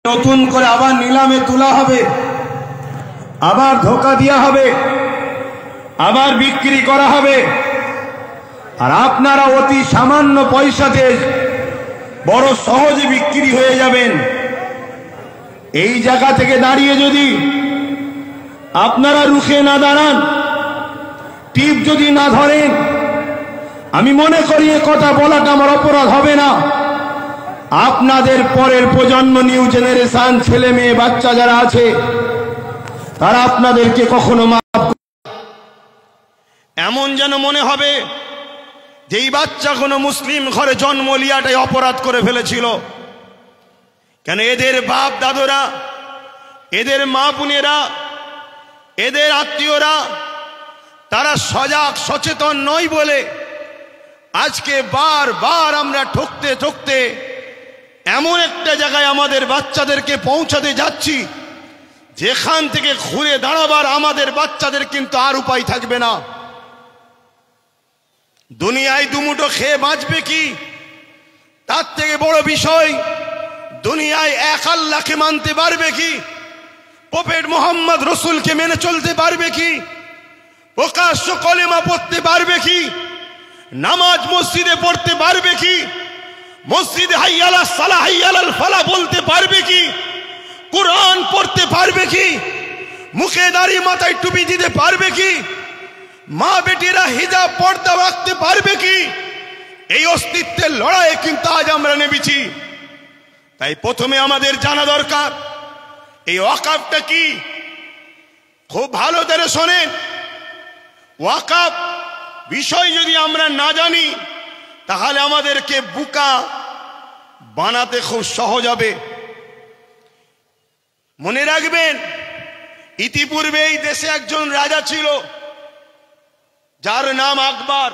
নতুন করে আবার নিলামে তোলা হবে, আবার ধোঁকা দেওয়া হবে, আবার বিক্রি করা হবে। আর আপনারা অতি সামান্য পয়সাতে বড় সহজে বিক্রি হয়ে যাবেন। এই জায়গা থেকে দাঁড়িয়ে যদি আপনারা রুখে না দাঁড়ান, টিপ যদি না ধরেন, আমি মনে করি এ কথা বলাটা আমার অপরাধ হবে না। আপনাদের পরের প্রজন্ম, নিউ জেনারেশন, ছেলে মেয়ে বাচ্চা যারা আছে, তারা আপনাদেরকে কখনো মাফ, এমন যেন মনে হবে যে এই বাচ্চা কোনো মুসলিম ঘরে জন্ম লিয়াটাই অপরাধ করে ফেলেছিল। কেন এদের বাপ দাদুরা, এদের মা বোনেরা, এদের আত্মীয়রা তারা সজাগ সচেতন নয় বলে আজকে বারবার আমরা ঠকতে ঠকতে এমন একটা জায়গায় আমাদের বাচ্চাদেরকে পৌঁছাতে যাচ্ছি যেখান থেকে ঘুরে দাঁড়াবার আমাদের বাচ্চাদের কিন্তু আর উপায় থাকবে না। দুনিয়ায় দুমুঠো খেয়ে বাঁচবে কি, তার থেকে বড় বিষয় দুনিয়ায় এক আল্লাহকে মানতে পারবে কি, প্রফেট মুহাম্মদ রসুলকে মেনে চলতে পারবে কি, প্রকাশ্য কলেমা পড়তে পারবে কি, নামাজ মসজিদে পড়তে পারবে কি, মসজিদে হাইয়া আলাস সালাহ হাইয়া আলাল ফালাহ বলতে পারবে কি, কোরআন পড়তে পারবে কি, মুখে দাড়ি মাথায় টুপি দিতে পারবে কি, মা বেটিরা হিজাব পর্দা রাখতে পারবে কি? এই অস্তিত্বের লড়াইয়ে কিন্তু আজ আমরা নেমেছি। তাই প্রথমে আমাদের জানা দরকার এই ওয়াকফটা কি। খুব ভালো করে শোনেন, ওয়াকফ বিষয় যদি আমরা না জানি তাহলে আমাদেরকে বোকা বানাতে খুব সহজ হবে। মনে রাখবেন, ইতিপূর্বে এই দেশে একজন রাজা ছিল যার নাম আকবর।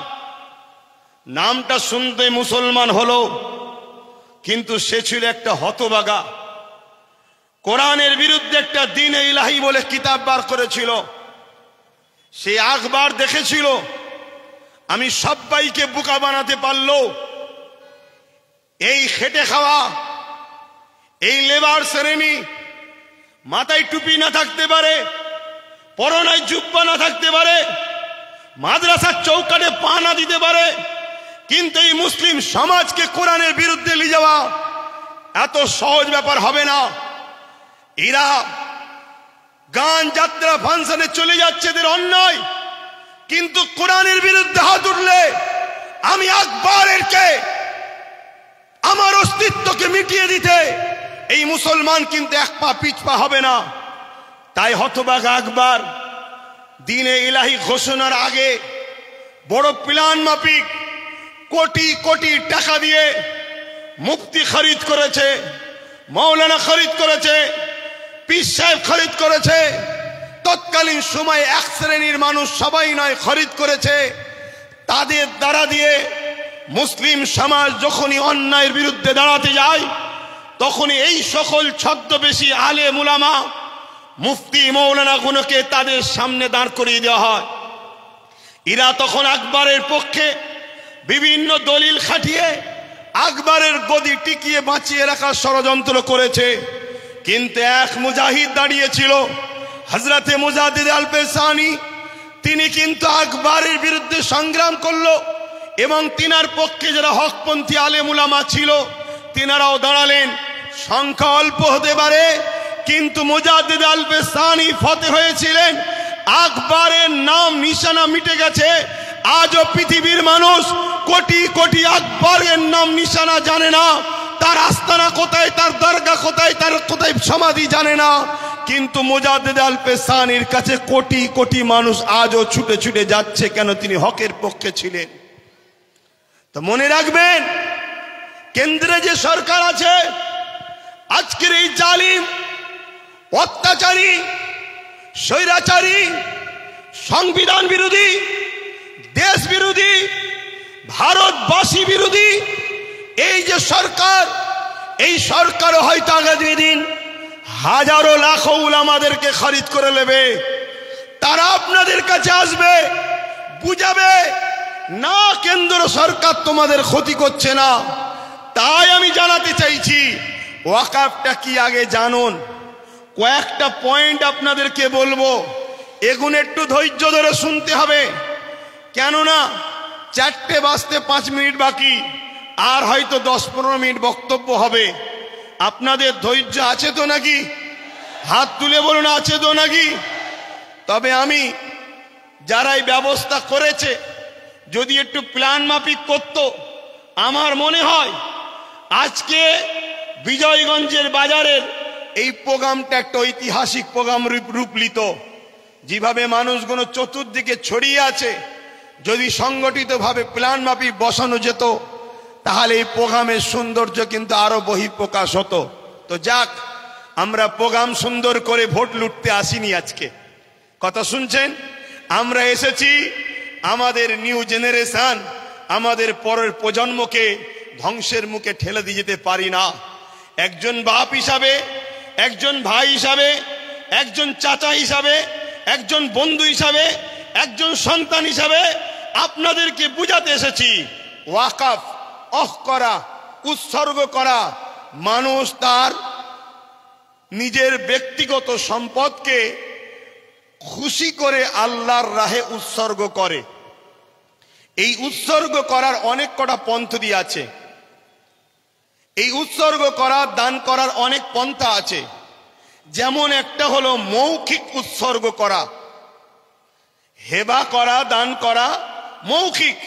নামটা শুনতে মুসলমান হলো, কিন্তু সে ছিল একটা হতভাগা। কোরআনের বিরুদ্ধে একটা দ্বীন-ই ইলাহি বলে কিতাব বার করেছিল। সে আকবর দেখেছিল আমি সবাইকে বোকা বানাতে পারলো, এই খেটে খাওয়া, এই লেবার শ্রেণী, মাথায় টুপি না থাকতে পারে, পরনায় জুব্বা না থাকতে পারে, মাদ্রাসার চৌকাঠে পা না দিতে পারে, কিন্তু এই মুসলিম সমাজকে কোরআনের বিরুদ্ধে নিয়ে যাওয়া এত সহজ ব্যাপার হবে না। এরা গান যাত্রা ফাংশনে চলে যাচ্ছে, এদের অন্যায়, কিন্তু কোরআনের বিরুদ্ধে হাত উঠলে আমি আকবরেরকে, আমার অস্তিত্বকে মিটিয়ে দিতে এই মুসলমান কিন্তু এক পা পিছপা হবে না। তাই হতভাগা আকবর দ্বীন-ই ইলাহি ঘোষণার আগে বড় প্ল্যান মাফিক কোটি কোটি টাকা দিয়ে মুফতি খরিদ করেছে, মৌলানা খরিদ করেছে, পীর সাহেব খরিদ করেছে, তৎকালীন সময়ে এক শ্রেণীর মানুষ, সবাই নয়, খরিদ করেছে। তাদের দ্বারা দিয়ে মুসলিম সমাজ যখনই অন্যায়ের বিরুদ্ধে দাঁড়াতে যায় তখনই এই সকল ছদ্মবেশী আলেম উলামা, মুফতি, মৌলানা গুলোকে তাদের সামনে দাঁড় করিয়ে দেওয়া হয়। এরা তখন আকবরের পক্ষে বিভিন্ন দলিল খাটিয়ে আকবরের গদি টিকিয়ে বাঁচিয়ে রাখার ষড়যন্ত্র করেছে। কিন্তু এক মুজাহিদ দাঁড়িয়েছিল, হযরতে মুজাদ্দিদ আল পেশানি, তিনি কিন্তু আকবরের বিরুদ্ধে সংগ্রাম করলো এবং তিনার পক্ষে যারা হকপন্থী আলেম উলামা ছিল তিনারাও দাঁড়ালেন। সংখ্যা অল্প হতে পারে, কিন্তু মুজাদ্দিদ আল পেশানি ফতেহ হয়েছিলেন। আকবরের নাম নিশানা মিটে গেছে। আজও পৃথিবীর মানুষ কোটি কোটি আকবরের নাম নিশানা জানে না, তার আস্তানা কোথায়, তার দরগা কোথায়, তার কোথায় সমাধি জানে না, কিন্তু মুজাদ্দিদ আল পেশানির কাছে কোটি কোটি মানুষ আজও ছুটে ছুটে যাচ্ছে। কেন? তিনি হকের পক্ষে ছিলেন। তো মনে রাখবেন, কেন্দ্রে যে সরকার আছে আজকের এই জালিম, অত্যাচারী, স্বৈরাচারী, সংবিধান বিরোধী, দেশ বিরোধী, ভারতবাসী বিরোধী এই যে সরকার, এই সরকারও হয়তো আগামী দিন হাজারো লাখো উলামাদেরকে খরিদ করে নেবে। তারা আপনাদের কাছে আসবে, বুঝাবে না কেন্দ্র সরকার তোমাদের ক্ষতি করছে না। তাই আমি জানাতে চাইছি, ওয়াকাফটা কি আগে জানুন। কয়েকটা পয়েন্ট আপনাদেরকে বলবো, এগুলো একটু ধৈর্য ধরে শুনতে হবে, কেননা 4টে বাজতে 5 মিনিট বাকি, আর হয়তো 10-15 মিনিট বক্তব্য হবে। আপনাদের ধৈর্য আছে তো নাকি? হাত তুলে বলুন, আছে তো নাকি? তবে আমি যারা এই ব্যবস্থা করেছে যদি একটু প্ল্যান মাফিক করত, আমার মনে হয় আজকে বিজয়গঞ্জের বাজারের এই প্রোগ্রামটা একটা ঐতিহাসিক প্রোগ্রাম রূপ নিত। যেভাবে মানুষগুলো চতুর্দিকে ছড়িয়ে আছে, যদি সংগঠিতভাবে প্ল্যান মাফিক বসানো যেত, তাহলে এই প্রোগ্রামের সৌন্দর্য কিন্তু আরো বহিঃপ্রকাশ হতো। তো যাক, আমরা প্রোগ্রাম সুন্দর করে ভোট লুটতে আসিনি আজকে। কথা শুনছেন? আমরা এসেছি আমাদের নিউ জেনারেশন, আমাদের পরের প্রজন্মকে ধ্বংসের মুখে ঠেলে দিয়ে যেতে পারি না। একজন বাপ হিসাবে, একজন ভাই হিসাবে, একজন চাচা হিসাবে, একজন বন্ধু হিসাবে, একজন সন্তান হিসাবে আপনাদেরকে বুঝাতে এসেছি, ওয়াকাফ অফ করা, উৎসর্গ করা, মানুষ তার নিজের ব্যক্তিগত সম্পদকে খুশি করে আল্লাহর রাহে উৎসর্গ করে। এই উৎসর্গ করার অনেক কটা পদ্ধতি আছে। এই উৎসর্গ করা, দান করার অনেক পন্থা আছে। যেমন একটা হলো মৌখিক উৎসর্গ করা, হেবা করা, দান করা মৌখিক,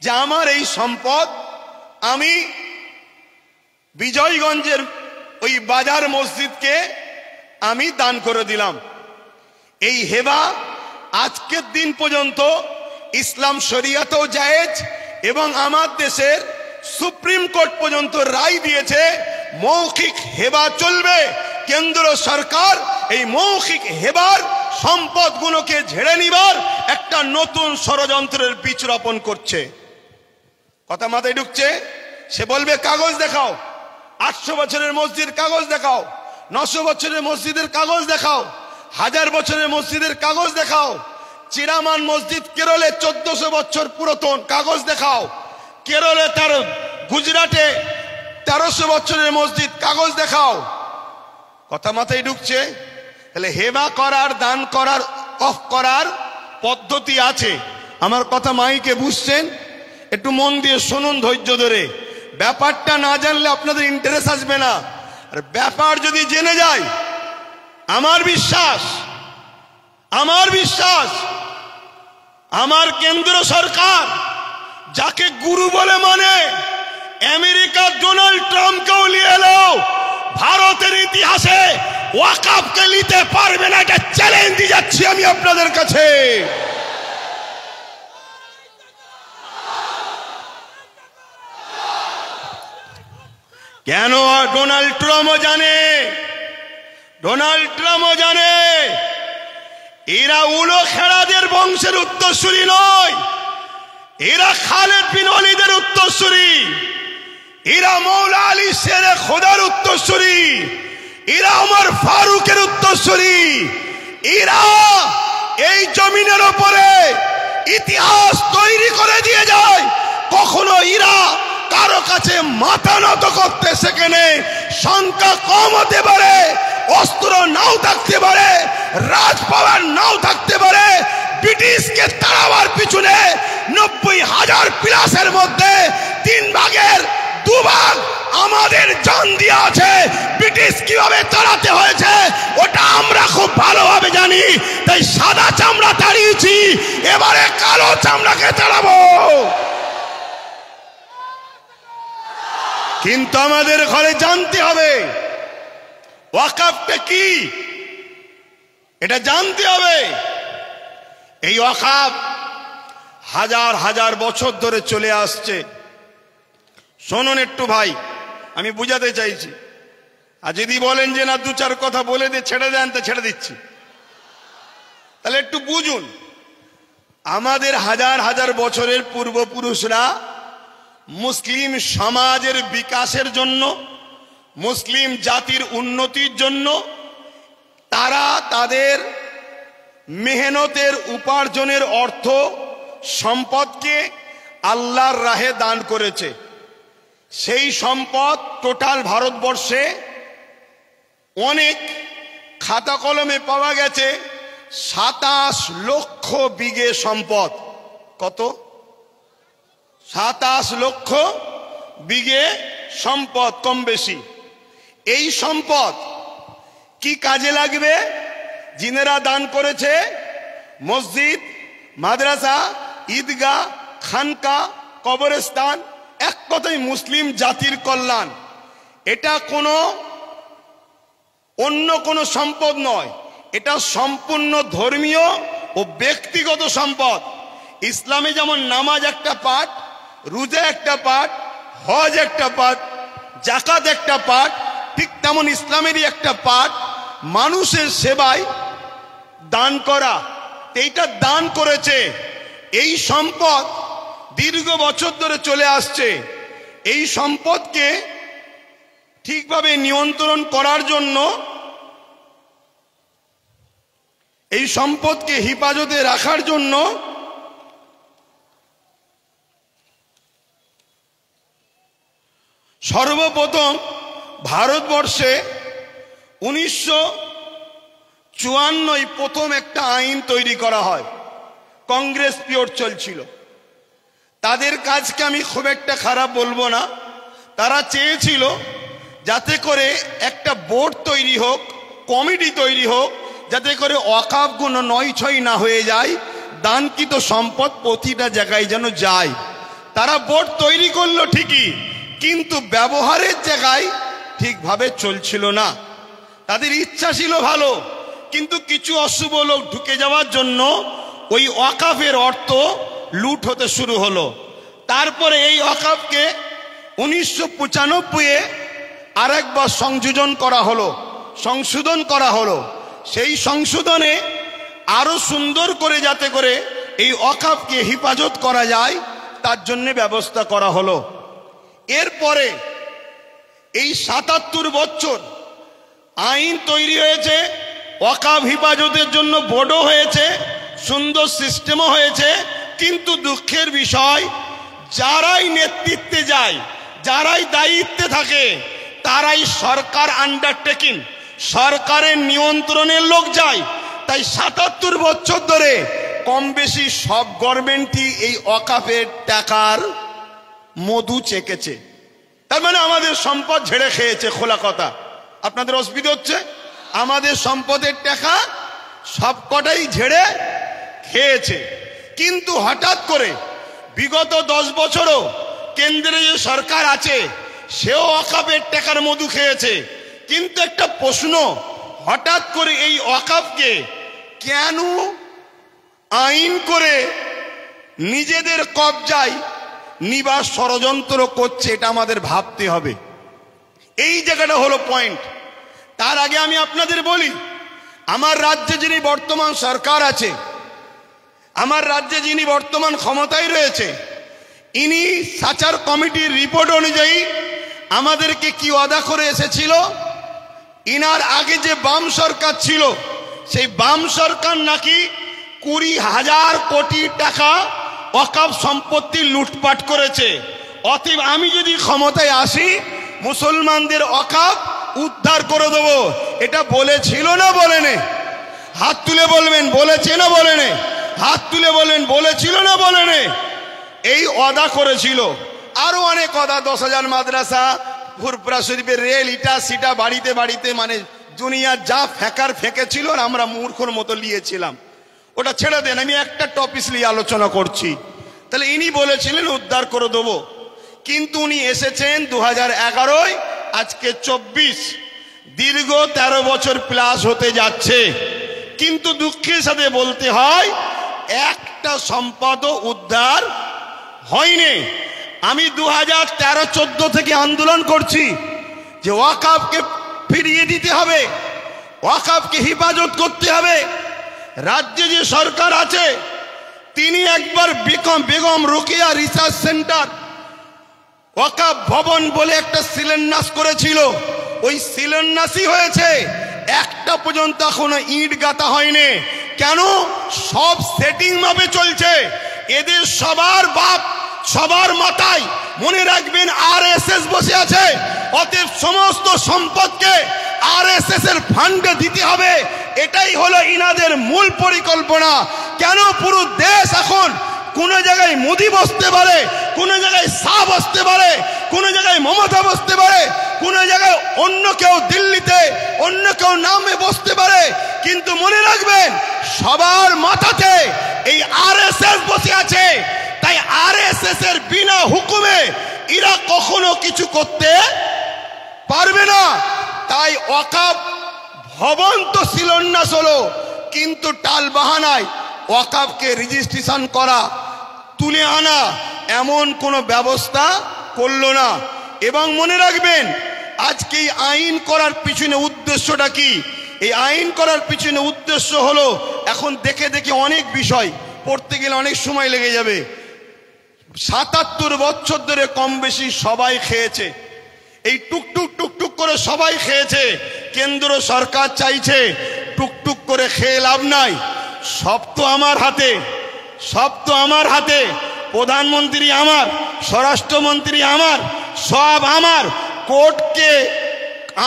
যে আমার এই সম্পদ আমি বিজয়গঞ্জের ওই বাজার মসজিদকে আমি দান করে দিলাম। এই হেবা আজকের দিন পর্যন্ত ইসলাম শরিয়াতেও জায়েজ, এবং আমার দেশের সুপ্রিম কোর্ট পর্যন্ত রায় দিয়েছে মৌখিক হেবা চলবে। কেন্দ্র সরকার এই মৌখিক হেবার সম্পদগুলোকে ঝেড়ে নিবার একটা নতুন ষড়যন্ত্রের বীজ রোপণ করছে। কথা মাথায় ঢুকছে? সে বলবে কাগজ দেখাও, 800 বছরের মসজিদ কাগজ দেখাও, 900 বছরের মসজিদের কাগজ দেখাও, 1000 বছরের মসজিদের কাগজ দেখাও, চিরামান মসজিদ কেরলে 1400 বছর পুরাতন কাগজ দেখাও, কেরলে তার গুজরাটে 1300 বছরের মসজিদ কাগজ দেখাও। কথা মাথায় ঢুকছে? তাহলে হেবা করার, দান করার, অফ করার পদ্ধতি আছে। আমার কথা মাইকে বুঝছেন? একটু মন দিয়ে শুনুন ধৈর্য ধরে। ব্যাপারটা না জানলে আপনাদের ইন্টারেস্ট আসবে না। আর ব্যাপার যদি জেনে যায়, আমার বিশ্বাস আমার কেন্দ্র সরকার যাকে গুরু বলে মানে, আমেরিকার ডোনাল্ড ট্রাম্পকেও নিয়ে এলো, ভারতের ইতিহাসে ওয়াকাফকে নিতে পারবে না, এটা চ্যালেঞ্জ দিয়ে যাচ্ছি আমি আপনাদের কাছে। কেন? ডোনাল্ড ট্রাম্পও জানে এরা উলো খেড়াদের বংশের উত্তরসূরি নয়, এরা খালেদ বিন ওয়ালিদের উত্তরসূরি, এরা মৌলা আলী শেরে খোদার উত্তরসূরি, এরা ওমর ফারুকের উত্তরসূরি। এরা এই জমিনের উপরে ইতিহাস তৈরি করে দিয়ে যায়। কখনো এরা কারো কাছে মাথা নত করতে শেখেনি। সংখ্যা কম হতে পারে, অস্ত্র নাও থাকতে পারে, রাজপাওয়ার নাও থাকতে পারে, ব্রিটিশকে তাড়াবার পিছনে 90,000 প্লাসের মধ্যে 3 ভাগের 2 ভাগ আমাদের জান দিয়ে আছে। ব্রিটিশ কিভাবে তাড়াতে হয়েছে ওটা আমরা খুব ভালোভাবে জানি, তাই সাদা চামড়া তাড়িয়েছি, এবারে কালো চামড়াকে তাড়াবো। কিন্তু আমাদের ঘরে জানতে হবে ওয়াকাফটা কি, এটা জানতে হবে। এই ওয়াকাফ হাজার হাজার বছর ধরে চলে আসছে। শুনুন একটু ভাই, আমি বুঝাতে চাইছি। আর যদি বলেন যে না 2-4 কথা বলে দিয়ে ছেড়ে দেন, তো ছেড়ে দিচ্ছি, তাহলে একটু বুঝুন। আমাদের হাজার হাজার বছরের পূর্বপুরুষরা মুসলিম সমাজের বিকাশের জন্য, মুসলিম জাতির উন্নতির জন্য তারা তাদের মেহনতের উপার্জনের অর্থ সম্পদকে আল্লাহর রাহে দান করেছে। সেই সম্পদ টোটাল ভারতবর্ষে অনেক খাতা কলমে পাওয়া গেছে 27 লক্ষ বিঘে সম্পদ। কত? 27 লক্ষ বিঘে সম্পদ, কম বেশি। এই সম্পদ কি কাজে লাগবে? জিনেরা দান করেছে মসজিদ, মাদ্রাসা, ঈদগাহ, খানকা, কবরস্থান, এক কথায় মুসলিম জাতির কল্যাণ। এটা কোনো অন্য কোনো সম্পদ নয়, এটা সম্পূর্ণ ধর্মীয় ও ব্যক্তিগত সম্পদ। ইসলামে যেমন নামাজ একটা পার্ট, রোজা একটা পার্ট, হজ একটা পার্ট, যাকাত একটা পার্ট, ঠিক তেমন ইসলামেরই একটা পার্ট মানুষের সেবায় দান করা। এইটা দান করেছে। এই সম্পদ দীর্ঘ বছর ধরে চলে আসছে। এই সম্পদকে ঠিকভাবে নিয়ন্ত্রণ করার জন্য, এই সম্পদকে হেফাজতে রাখার জন্য সর্বপ্রথম ভারতবর্ষে 1954 প্রথম একটা আইন তৈরি করা হয়। কংগ্রেস পিরিয়ড চলছিল। তাদের কাজকে আমি খুব একটা খারাপ বলবো না। তারা চেয়েছিল যাতে করে একটা বোর্ড তৈরি হোক, কমিটি তৈরি হোক, যাতে করে ওয়াকফগুলো নয়-ছয় না হয়ে যায়, দানকৃত সম্পদ প্রতিটা জায়গায় যেন যায়। তারা বোর্ড তৈরি করলো ঠিকই, কিন্তু ব্যবহারের জায়গায় ঠিকভাবে চলছিল না। তাদের ইচ্ছা ছিল ভালো, কিন্তু কিছু অশুভ লোক ঢুকে যাওয়ার জন্য ওই ওয়াকফের অর্থ লুট হতে শুরু হলো। তারপরে এই ওয়াকফকে 1995-এ আরেকবার সংযোজন করা হলো, সংশোধন করা হলো। সেই সংশোধনে আরো সুন্দর করে যাতে করে এই ওয়াকফকে হেফাজত করা যায় তার জন্য ব্যবস্থা করা হলো। এরপরে এই 77 বছর আইন তৈরি হয়েছে, ওয়াকফ হেফাজতের জন্য বোর্ডও হয়েছে, সুন্দর সিস্টেমও হয়েছে, কিন্তু দুঃখের বিষয় যারাই নেতৃত্বে যায়, যারাই দায়িত্বে থাকে, তারাই সরকার আন্ডারটেকিং, সরকারের নিয়ন্ত্রণের লোক যায়। তাই 77 বছর ধরে কম বেশি সব গভর্নমেন্টই এই ওয়াকফের টাকার মধু চেকেছে। তার মানে আমাদের সম্পদ ঝেড়ে খেয়েছে। খোলা কথা, আপনাদের অসুবিধা হচ্ছে? আমাদের সম্পদের টাকা সবকটাই ঝেড়ে খেয়েছে। কিন্তু হঠাৎ করে বিগত 10 বছরও কেন্দ্রে যে সরকার আছে সেও ওয়াকফের টাকার মধু খেয়েছে। কিন্তু একটা প্রশ্ন, হঠাৎ করে এই ওয়াকফকে কেন আইন করে নিজেদের কবজায় নিবার ষড়যন্ত্র করছে, এটা আমাদের ভাবতে হবে। এই জায়গাটা হলো পয়েন্ট। তার আগে আমি আপনাদের বলি, আমার রাজ্যে যিনি বর্তমান সরকার আছে, আমার রাজ্যে যিনি বর্তমান ক্ষমতায় রয়েছে, ইনি সাচার কমিটির রিপোর্ট অনুযায়ী আমাদেরকে কি ওয়াদা করে এসেছিল, ইনার আগে যে বাম সরকার ছিল সেই বাম সরকার নাকি 20,000 কোটি টাকা ওয়াকফ সম্পত্তি লুটপাট করেছে। অতএব আমি যদি ক্ষমতায় আসি মুসলমানদের ওয়াকফ উদ্ধার করে দেবো। এটা বলেছিল না বলেনি? হাত তুলে বলবেন বলেছে না বলেনি? হাত তুলে বলেন বলেছিল না বলেনি? এই ওয়াদা করেছিল। আরো অনেক ওয়াদা, 10,000 মাদ্রাসা, ফুরফুরা শরীফের রেল, ইটা সিটা বাড়িতে বাড়িতে, মানে দুনিয়া যা ফেঁকার ফেঁকেছিল আর আমরা মূর্খর মতো নিয়েছিলাম। ওটা ছেড়ে দেন, আমি একটা টপিক নিয়ে আলোচনা করছি। তাহলে ইনি বলেছিলেন উদ্ধার করে দেবো, কিন্তু উনি এসেছেন 2011, আজকে 24, দীর্ঘ 13 বছর প্লাস হতে যাচ্ছে। কিন্তু দুঃখের সাথে বলতে হয় একটা সম্পদও উদ্ধার হয়নি। আমি 2013-14 থেকে আন্দোলন করছি যে ওয়াকফকে ফিরিয়ে দিতে হবে, ওয়াকফকে হেফাজত করতে হবে। রাজ্যে যে সরকার আছে তিনি একবার বেগম রোকেয়া রিসার্চ সেন্টার ওয়াকফ ভবন বলে একটা শিলান্যাস করেছিল। ওই শিলান্যাসই হয়েছে, একটা পর্যন্ত এখনো ইট গাঁথা হয়নি। কেন? সব সেটিং ভাবে চলছে। এদের সবার বাপ, সবার মাথায় মনে রাখবেন RSS বসে আছে। অতএব সমস্ত সম্পদকে আরএসএস এর ফান্ডে দিতে হবে, এটাই হলো ইনাদের মূল পরিকল্পনা। কেন পুরো দেশ এখন কোন জায়গায় মোদি বসতে পারে, কোন জায়গায় শাহ বসতে পারে, কোন জায়গায় মমতা বসতে পারে, কোন জায়গায় অন্য কেউ দিল্লিতে অন্য কেউ নামে বসতে পারে, কিন্তু মনে রাখবেন সবার মাথাতে এই আরএসএস বসে আছে। তাই আরএসএস এর বিনা হুকুমে এরা কখনো কিছু করতে পারবে না। তাই ওয়াকফ ভবন তো শিলান্যাস হলো, কিন্তু টাল বাহানায় ওয়াকফকে রেজিস্ট্রেশন করা, তুলে আনা এমন কোনো ব্যবস্থা করলো না। এবং মনে রাখবেন আজকে এই আইন করার পিছনে উদ্দেশ্যটা কি? এই আইন করার পিছনে উদ্দেশ্য হলো, এখন দেখে দেখে অনেক বিষয় পড়তে গেলে অনেক সময় লেগে যাবে। ৭৭ বছর ধরে কম বেশি সবাই খেয়েছে, এই টুকটুক টুকটুক করে সবাই খেয়েছে। কেন্দ্র সরকার চাইছে টুকটুক করে খেয়ে লাভ নাই, সব তো আমার হাতে, সব তো আমার হাতে। প্রধানমন্ত্রী আমার, স্বরাষ্ট্রমন্ত্রী আমার, সব আমার। কোর্টকে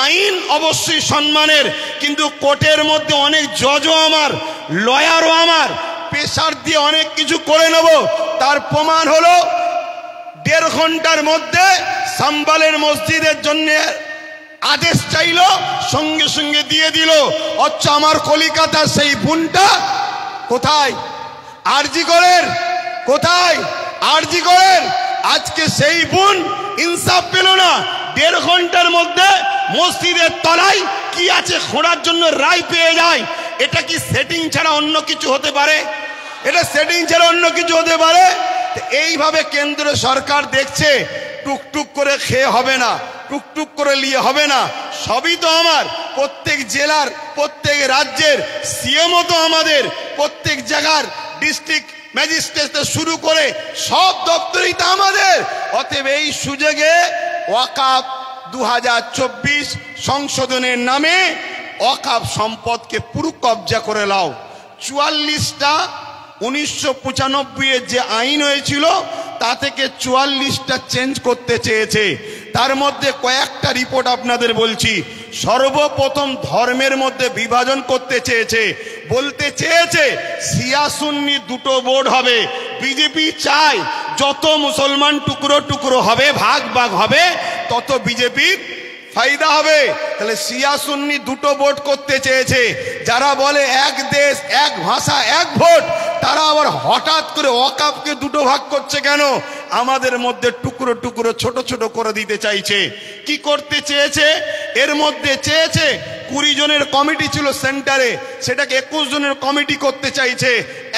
আইন অবশ্যই সম্মানের, কিন্তু কোর্টের মধ্যে অনেক জজও আমার, লয়ারও আমার। প্রেসার দিয়ে অনেক কিছু করে নেব। তার প্রমাণ হলো ১.৫ ঘন্টার মধ্যে সাম্বালের মসজিদের জন্য আদেশ চাইল, সঙ্গে সঙ্গে দিয়ে দিল। অথচ আমার কলিকাতার সেই বোনটা কোথায়? আরজি করেন কোথায়? আরজি করেন। আজকে সেই বোন ইনসাফ পেল না। ১.৫ ঘন্টার মধ্যে মসজিদের তলায় কি আছে খোঁড়ার জন্য রায় পেয়ে যায়। এটা কি সেটিং ছাড়া অন্য কিছু হতে পারে? এটা সেটিং ছাড়া অন্য কিছু হতে পারে? এইভাবে কেন্দ্র সরকার দেখছে টুকটুক করে খেয়ে হবে না, টুকটুক করে নিয়ে হবে না। সবই তো আমার, প্রত্যেক জেলার প্রত্যেক রাজ্যের সিএমও তো আমাদের, প্রত্যেক জায়গার ডিস্ট্রিক্ট ম্যাজিস্ট্রেট শুরু করে সব দপ্তরই তো আমাদের। অতএব এই সুযোগে ওয়াকফ ২০২৪ সংশোধনের নামে ওয়াকফ সম্পদকে পুরো কবজা করে নাও। ৪৪টা ১৯৯৫ যে আইন হয়েছিল তা থেকে ৪৪টা চেঞ্জ করতে চেয়েছে। তার মধ্যে কয়েকটা রিপোর্ট আপনাদের বলছি। সর্বপ্রথম ধর্মের মধ্যে বিভাজন করতে চেয়েছে, বলতে চেয়েছে শিয়া সুন্নি দুটো বোর্ড হবে। বিজেপি চায় যত মুসলমান টুকরো টুকরো হবে, ভাগ ভাগ হবে, তত বিজেপির ফায়দা হবে। তাহলে শিয়া সুন্নি দুটো ভোট করতে চেয়েছে। যারা বলে এক দেশ এক ভাষা এক ভোট, তারা আবার হঠাৎ করে ওয়াকফকে দুটো ভাগ করছে কেন? আমাদের মধ্যে টুকরো টুকরো ছোট ছোট করে দিতে চাইছে। কি করতে চেয়েছে? এর মধ্যে চেয়েছে ২০ জনের কমিটি ছিল সেন্টারে, সেটাকে ২১ জনের কমিটি করতে চাইছে।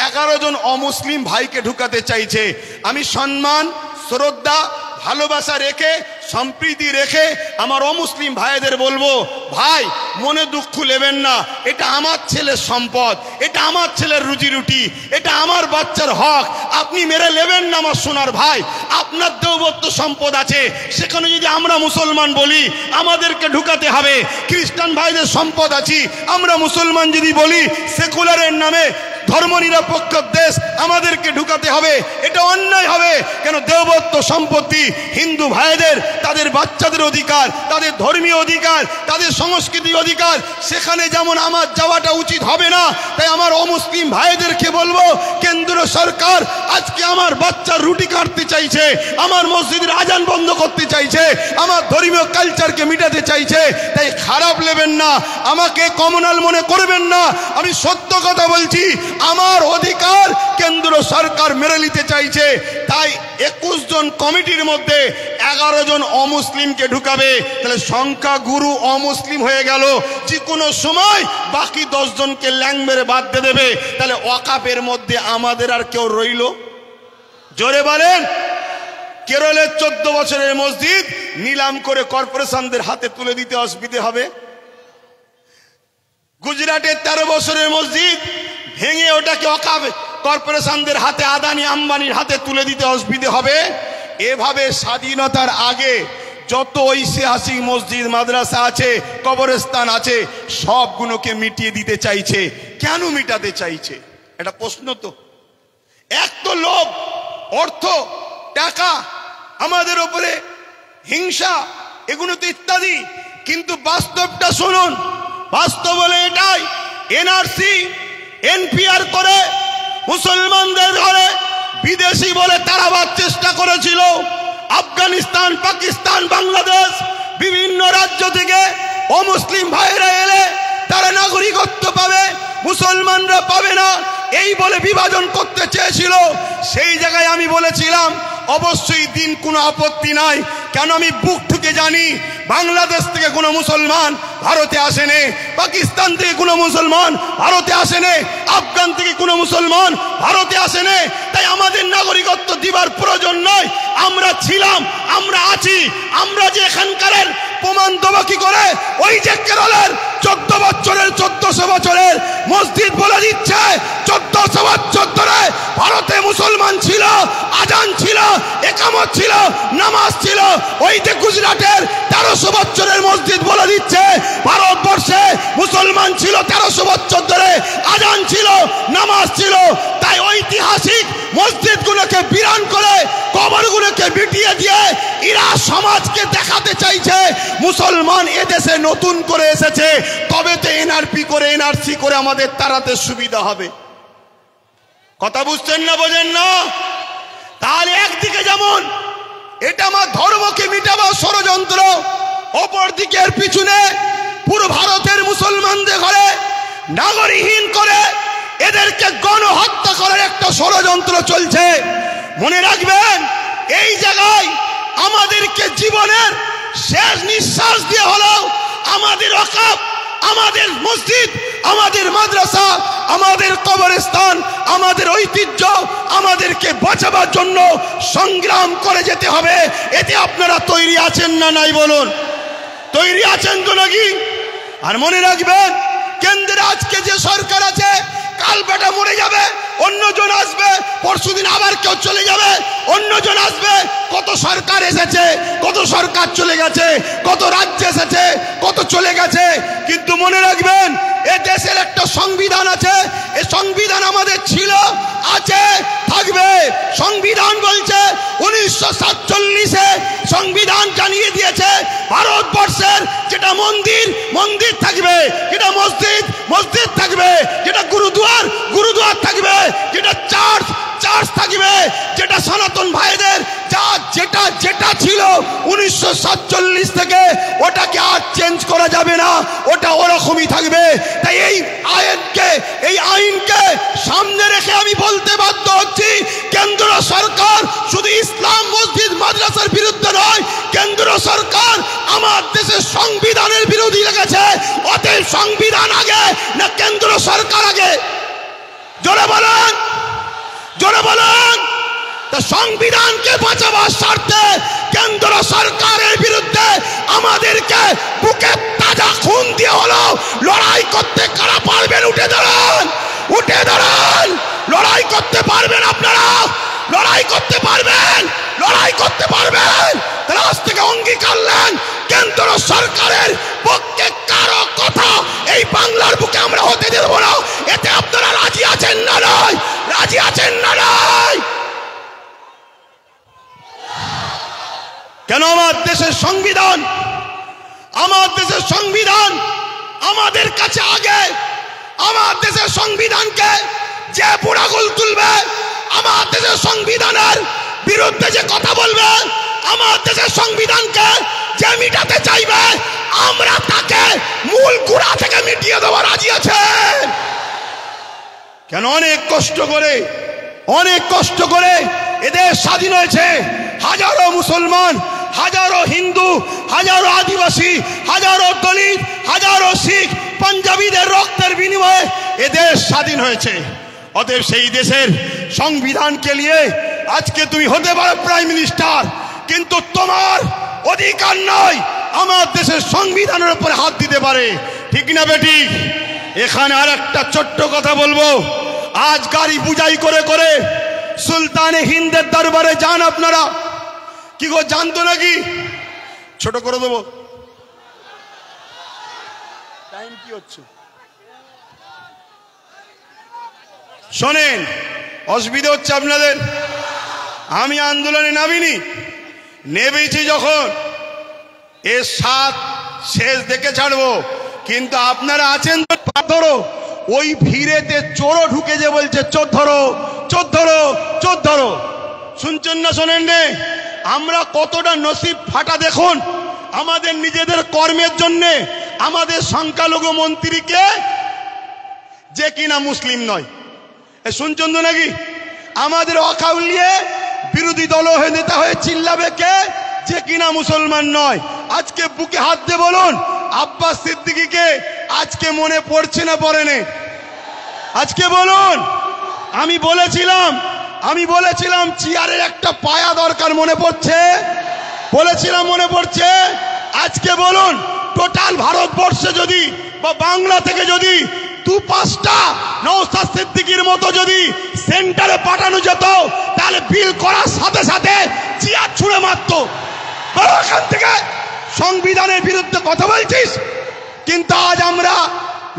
১১ জন অমুসলিম ভাইকে ঢুকাতে চাইছে। আমি সম্মান, শ্রদ্ধা, ভালোবাসা রেখে, সম্প্রীতি রেখে আমার অমুসলিম ভাইদের বলবো, ভাই মনে দুঃখ নেবেন না। এটা আমার ছেলের সম্পদ, এটা আমার ছেলের রুজি রুটি, এটা আমার বাচ্চার হক। আপনি মেরে নেবেন না আমার সোনার ভাই। আপনার দেওবত্ত সম্পদ আছে, সেখানে যদি আমরা মুসলমান বলি আমাদেরকে ঢুকাতে হবে। খ্রিস্টান ভাইদের সম্পদ আছে, আমরা মুসলমান যদি বলি সেকুলারের নামে ধর্মনিরপেক্ষ দেশ আমাদেরকে ঢুকাতে হবে। এটা অন্যায় হবে। কেন? দেওবত্ত সম্পত্তি হিন্দু ভাইদের, তাদের বাচ্চাদের অধিকার, তাদের ধর্মীয় অধিকার, তাদের সংস্কৃতি অধিকার, সেখানে যেমন আমার যাওয়াটা উচিত হবে না। তাই আমার অমুসলিম ভাইদেরকে বলবো, কেন্দ্র সরকার আজকে আমার বাচ্চার রুটি কাটতে চাইছে, আমার মসজিদের আজান বন্ধ করতে চাইছে, আমার ধর্মীয় কালচারকে মিটাতে চাইছে। তাই খারাপ নেবেন না, আমাকে কমনাল মনে করবেন না। আমি সত্য কথা বলছি, আমার অধিকার কেন্দ্র সরকার মেরে নিতে চাইছে। তাই ২১ জন কমিটির মধ্যে ১১ জন অমুসলিমকে ঢুকাবে। তাহলে সংখ্যা গুরু অমুসলিম হয়ে গেল। যে কোনো সময় বাকি ১০ জনকে ল্যাং মেরে বাদ দিয়ে দেবে। তাহলে ওয়াকফের মধ্যে আমাদের আর কেউ রইল? জোরে বলেন। কেরলের ১৪ বছরের মসজিদ নিলাম করে কর্পোরেশনদের হাতে তুলে দিতে অসুবিধে হবে। গুজরাটের ১৩ বছরের মসজিদ ভেঙে ওটাকে ওয়াকফ কর্পোরেশনদের হাতে, আদানি আম্বানির হাতে তুলে দিতে অসুবিধে হবে। এভাবে স্বাধীনতার আগে যত ঐতিহাসিক মসজিদ মাদ্রাসা আছে, কবরস্থান আছে, সবগুলোকে মিটিয়ে দিতে চাইছে। কেন মিটাতে চাইছে? এটা প্রশ্ন তো। এক তো লোভ, অর্থ, টাকা, আমাদের উপরে হিংসা, এগুলো তো ইত্যাদি। কিন্তু বাস্তবটা শুনুন, বাস্তব বলে এটাই, এনআরসি এনপিআর করে মুসলমানদের ঘরে বিদেশি বলে তাড়াবার চেষ্টা করেছিল। আফগানিস্তান, পাকিস্তান, বাংলাদেশ বিভিন্ন রাজ্য থেকে অমুসলিম ভাইরা এলে তারা নাগরিকত্ব পাবে, মুসলমানরা পাবে না, এই বলে বিভাজন করতে চেয়েছিল। সেই জায়গায় আমি বলেছিলাম অবশ্যই দিন কোনো আপত্তি নাই, কেন আমি বুক ঠুকে জানি বাংলাদেশ থেকে কোনো মুসলমান ভারতে আসেনি, পাকিস্তান থেকে কোনো মুসলমান ভারতে আসেনি, আফগান থেকে কোনো মুসলমান ভারতে আসেনি। তাই আমাদের নাগরিকত্ব দিবার প্রয়োজন নয়। আমরা ছিলাম, আমরা আছি, আমরা যে এখানকার প্রমাণ দেবো কি করে? ওই যে কেরলের 14 বছরের 1400 বছরের মসজিদ বলে দিচ্ছে 1400 বছর ধরে ভারতে মুসলমান ছিল, আজান ছিল, একামত ছিল, নামাজ ছিল। ওই যে গুজরাটের 1300 বছরের মসজিদ বলে দিচ্ছে ভারতবর্ষে মুসলমান ছিল 1300 বছর ধরে, আজান ছিল, নামাজ ছিল। তাই ঐতিহাসিক মসজিদগুলোকে বিরান করে কবরগুলোকে মিটিয়ে দিয়ে এরা সমাজকে দেখাতে চাইছে মুসলমান এদেশে নতুন করে এসেছে, তবে তো এনআরপি করে এনআরসি করে আমাদের তাড়াতে সুবিধা হবে। কথা বুঝছেন না, বোঝেন না? তাহলে একদিকে যেমন এটা আমার ধর্মকে মিটাবার ষড়যন্ত্র, অপর দিকের পিছনে পুরো ভারতের মুসলমানদের ঘরে নাগরিকহীন করে এদেরকে গণহত্যা করার একটা ষড়যন্ত্র চলছে। মনে রাখবেন, এই জায়গায় আমাদেরকে জীবনের শেষ নিঃশ্বাস দিয়ে হলেও আমাদের ওয়াকফ, আমাদের মসজিদ, আমাদের মাদ্রাসা, আমাদের কবরস্থান, আমাদের ঐতিহ্য আমাদেরকে বাঁচাবার জন্য সংগ্রাম করে যেতে হবে। এতে আপনারা তৈরি আছেন না নাই বলুন? তৈরি আছেন তো নাকি? আর মনে রাখবেন, কেন্দ্রে আজকে যে সরকার আছে কাল বেটা মরে যাবে, অন্যজন আসবে, পরশুদিন আবার কেউ চলে যাবে, অন্যজন আসবে। কত সরকার এসেছে, কত সরকার চলে গেছে, কত রাজ্য এসেছে, কত চলে গেছে। কিন্তু মনে রাখবেন, এ দেশের একটা সংবিধান আছে, এই সংবিধান আমাদের ছিল, আছে, থাকবে। সংবিধান বলছে 1947-এ সংবিধান জানিয়ে দিয়েছে ভারতবর্ষের যেটা মন্দির, মন্দির থাকবে, যেটা মসজিদ, মসজিদ থাকবে, যেটা গুরুদুয়ার, গুরুদুয়ার থাকবে, যেটা চার্চ, চার্চ থাকবে, যেটা সনাতন ভাইদের যা যেটা যেটা ছিল 1947 থেকে ওটাকে আর চেঞ্জ করা যাবে না, ওটা ওরকমই থাকবে। তাই এই আইনকে সামনে রেখে আমি বলতে বাধ্য হচ্ছি, কেন্দ্র সরকার শুধু ইসলাম মসজিদ মাদ্রাসার বিরুদ্ধে নয়, কেন্দ্র সরকার আমার দেশের সংবিধানের বিরোধী লেগেছে। অতএব সংবিধান আগে না কেন্দ্র সরকার আগে? জোরে বলেন, জোরে বলেন। তা সংবিধানকে বাঁচাবার স্বার্থে কেন্দ্র সরকারের বিরুদ্ধে আমাদেরকে বুকে তাজা খুন দিয়ে হলো লড়াই করতে কারা পারবেন? উঠে দাঁড়ান, উঠে দাঁড়ান। লড়াই করতে পারবেন আপনারা? লড়াই করতে পারবেন? লড়াই করতে পারবেন? তাহলে আজ থেকে অঙ্গীকার নেন, কেন্দ্র সরকারের পক্ষে কারো কথা এই বাংলার বুকে আমরা হতে দেব না। এতে আপনারা রাজি আছেন না নয়? রাজি আছেন না নয়? কেন? আমার দেশের সংবিধান, আমার দেশের সংবিধান আমাদের কাছে আগে। আমার দেশের সংবিধানকে যে বুড়াগুল তুলবে, আমার দেশের সংবিধানের বিরুদ্ধে যে কথা বলবে, আমার দেশের সংবিধানকে যে মিটাতে চাইবে, আমরা তাকে মূল গোড়া থেকে মিটিয়ে দেওয়া রাজি আছে। কেন? অনেক কষ্ট করে, অনেক কষ্ট করে এদের স্বাধীন হয়েছে। হাজারো মুসলমান, হাজারো হিন্দু, হাজারো আদিবাসী, হাজারো দলিত, হাজারো শিখ, পাঞ্জাবিদের রক্তের বিনিময়ে এদেশ স্বাধীন হয়েছে। অতএব সেই দেশের সংবিধানকে নিয়ে আজকে তুমি হতে পারো প্রাইম মিনিস্টার, কিন্তু তোমার অধিকার নয় আমার দেশের সংবিধানের উপরে হাত দিতে পারে। ঠিক না বেটি? এখানে আর একটা ছোট্ট কথা বলবো। আজ গাড়ি বুঝাই করে করে সুলতানে হিন্দের দরবারে যান আপনারা। কি গো, জানতো নাকি? ছোট করে দেবো, টাইম কি হচ্ছে? শোনেন, অসুবিধা হচ্ছে আপনাদের। আমি আন্দোলনে নামিনি, নেমেছি যখন এর 7 শেষ দেখে ছাড়বো। কিন্তু আপনারা আছেন ধরো ওই ভিড়েতে চোরও ঢুকে যে বলছে চোর ধরো চোর ধরো চোর ধরো। শুনছেন না শোনেন নে? আমরা কতটা নসিব ফাটা দেখুন, আমাদের নিজেদের কর্মের জন্য আমাদের সংখ্যালঘু মন্ত্রীকে যে কিনা মুসলিম নয়, শুনছেন তো নাকি? আমাদের অকাউলিয়ে বিরোধী দল হয়ে নেতা হয়ে চিল্লাবে কে? যে কিনা মুসলমান নয়। আজকে বুকে হাত দিয়ে বলুন আব্বাস সিদ্দিকীকে আজকে মনে পড়ছে না পড়েনি? আজকে বলুন। আমি বলেছিলাম চেয়ারের একটা পায়া দরকার, মনে পড়ছে? বলেছিলাম মনে পড়ছে? আজকে বলুন টোটাল ভারতবর্ষে যদি বা বাংলা থেকে যদি 2-5টা নওশাদ সিদ্দিকীর মতো যদি সেন্টারে পাঠানো যেত তাহলে বিল করার সাথে সাথে চেয়ার ছুঁড়ে মারতো। এখান থেকে সংবিধানের বিরুদ্ধে কথা বলছিস? কিন্তু আজ আমরা